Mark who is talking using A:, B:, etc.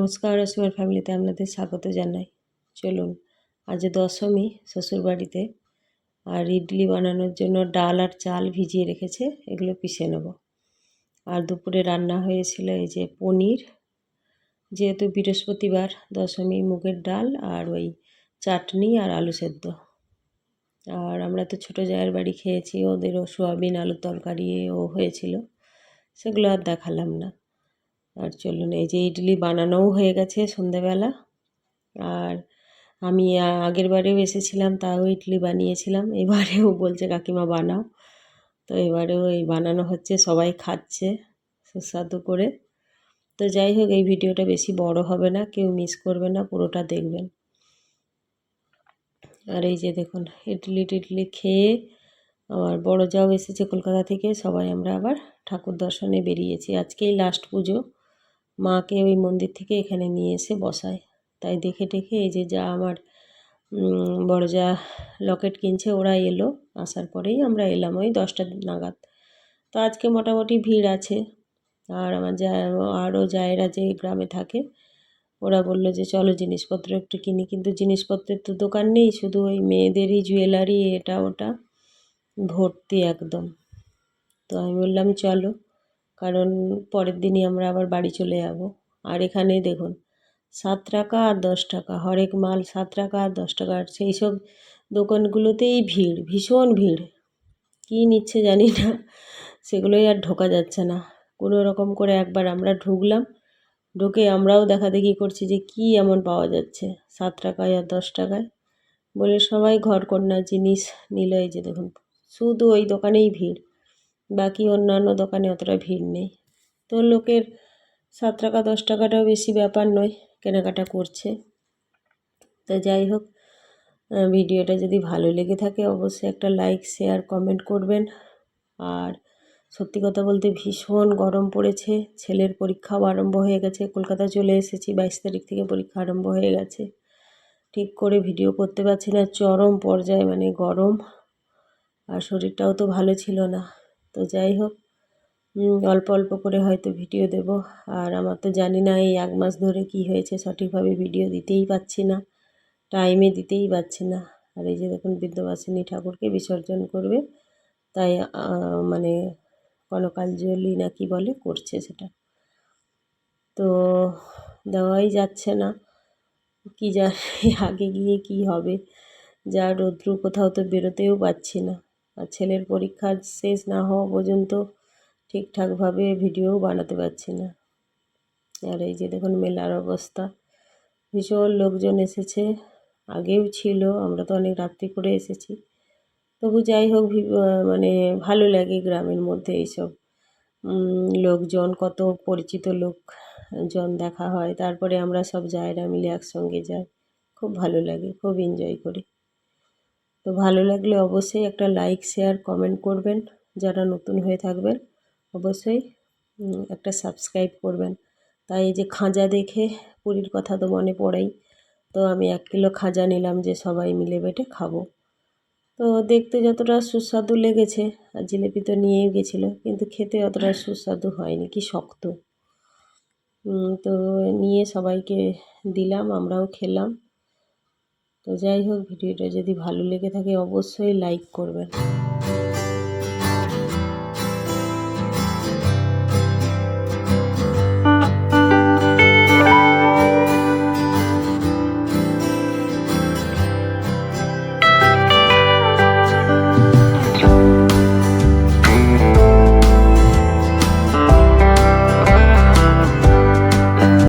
A: নমস্কার, অসীমার ফ্যামিলিতে আপনাদের স্বাগত জানাই। চলুন, আজ দশমী, শ্বশুরবাড়িতে আর ইডলি বানানোর জন্য ডাল আর চাল ভিজিয়ে রেখেছে, এগুলো পিষে নেব। আর দুপুরে রান্না হয়েছিল এই যে পনির, যেহেতু বৃহস্পতিবার, দশমী, মুগের ডাল আর ওই চাটনি আর আলু সেদ্ধ। আর আমরা তো ছোটো জায়ের বাড়ি খেয়েছি, ওদেরও সোয়াবিন আলুর তরকারি ও হয়েছিল, সেগুলো আর দেখালাম না। আর চলুন, এই যে ইডলি বানানোও হয়ে গেছে সন্ধেবেলা। আর আমি আগের বারেও এসেছিলাম, তাও ইডলি বানিয়েছিলাম, এবারেও বলছে কাকিমা বানাও। তো এবারেও এই বানানো হচ্ছে, সবাই খাচ্ছে সুস্বাদু করে। তো যাই হোক, এই ভিডিওটা বেশি বড় হবে না, কেউ মিস করবে না, পুরোটা দেখবেন। আর এই যে দেখুন, ইডলি টিডলি খেয়ে আমার বড় যাও এসেছে কলকাতা থেকে, সবাই আমরা আবার ঠাকুর দর্শনে বেরিয়েছি। আজকেই লাস্ট পুজো, মাকে ওই মন্দির থেকে এখানে নিয়ে এসে বসায়। তাই দেখে টেখে এই যে যা আমার বড় যা লকেট কিনছে, ওরা এলো, আসার পরেই আমরা এলাম ওই 10টা নাগাদ। তো আজকে মোটামুটি ভিড় আছে। আর আমার যা আরও জায়েরা যে গ্রামে থাকে, ওরা বললো যে চলো জিনিসপত্র একটু কিনি, কিন্তু জিনিসপত্রের তো দোকান নেই, শুধু ওই মেয়েদেরই জুয়েলারি এটা ওটা ভর্তি একদম। তো আমি বললাম চলো, কারণ পরের দিনই আমরা আবার বাড়ি চলে যাব। আর এখানে দেখুন, 7 টাকা আর 10 টাকা হরেক মাল, 7 টাকা আর 10 টাকা। আর সেই সব দোকানগুলোতেই ভিড়, ভীষণ ভিড়। কী নিচ্ছে জানি না, সেগুলোই আর ঢোকা যাচ্ছে না। কোনো রকম করে একবার আমরা ঢুকলাম, ঢুকে আমরাও দেখাদেখি করছি যে কী এমন পাওয়া যাচ্ছে 7 টাকায় আর 10 টাকায়, বলে সবাই ঘরকন্নার জিনিস নিল। এই যে দেখুন, শুধু ওই দোকানেই ভিড়, বাকি অন্যান্য দোকানে অতটা ভিড় নেই। তো লোকের 7 টাকা 10 টাকাটাও বেশি ব্যাপার নয়, কেনাকাটা করছে। তো যাই হোক, ভিডিওটা যদি ভালো লেগে থাকে অবশ্যই একটা লাইক, শেয়ার, কমেন্ট করবেন। আর সত্যি কথা বলতে ভীষণ গরম পড়েছে, ছেলের পরীক্ষাও আরম্ভ হয়ে গেছে, কলকাতা চলে এসেছি, 22 তারিখ থেকে পরীক্ষা আরম্ভ হয়ে গেছে। ঠিক করে ভিডিও করতে পারছি না, চরম পর্যায়ে মানে গরম, আর শরীরটাও তো ভালো ছিল না। তো যাই হোক, অল্প অল্প করে হয়তো ভিডিও দেব। আর আমার তো জানি না এই 1 মাস ধরে কি হয়েছে, সঠিকভাবে ভিডিও দিতেই পারছি না, টাইমে দিতেই পারছি না। আর এই যে দেখুন, বিদ্যাবাসিনী ঠাকুরকে বিসর্জন করবে, তাই মানে কনকাঞ্জলি না কি বলে, করছে সেটা। তো দেওয়াই যাচ্ছে না, কি জানি আগে গিয়ে কি হবে। যা রৌদ্র, কোথাও তো বেরোতেও পারছি না। আর ছেলের পরীক্ষা শেষ না হওয়া পর্যন্ত ঠিকঠাকভাবে ভিডিও বানাতে পারছি না। আর এই যে দেখুন মেলার অবস্থা, ভীষণ লোকজন এসেছে, আগেও ছিল, আমরা তো অনেক রাত্রি করে এসেছি। তবু যাই হোক, মানে ভালো লাগে গ্রামের মধ্যে এইসব লোকজন, কত পরিচিত লোকজন দেখা হয়। তারপরে আমরা সব জায়েরা মিলে একসঙ্গে যাই, খুব ভালো লাগে, খুব এনজয় করি। তো ভালো লাগলে অবশ্যই একটা লাইক, শেয়ার, কমেন্ট করবেন। যারা নতুন হয়ে থাকবেন অবশ্যই একটা সাবস্ক্রাইব করবেন। তাই এই যে খাজা দেখে পুরীর কথা তো মনে পড়েই, তো আমি 1 কিলো খাজা নিলাম যে সবাই মিলে বেটে খাবো। তো দেখতে যতটা সুস্বাদু লেগেছে, আর জিলিপি তো নিয়েই গেছিলো, কিন্তু খেতে অতটা সুস্বাদু হয়নি, কি শক্ত। তো নিয়ে সবাইকে দিলাম, আমরাও খেলাম। তো যাই হোক, ভিডিওটা যদি ভালো লেগে থাকে অবশ্যই লাইক করবেন।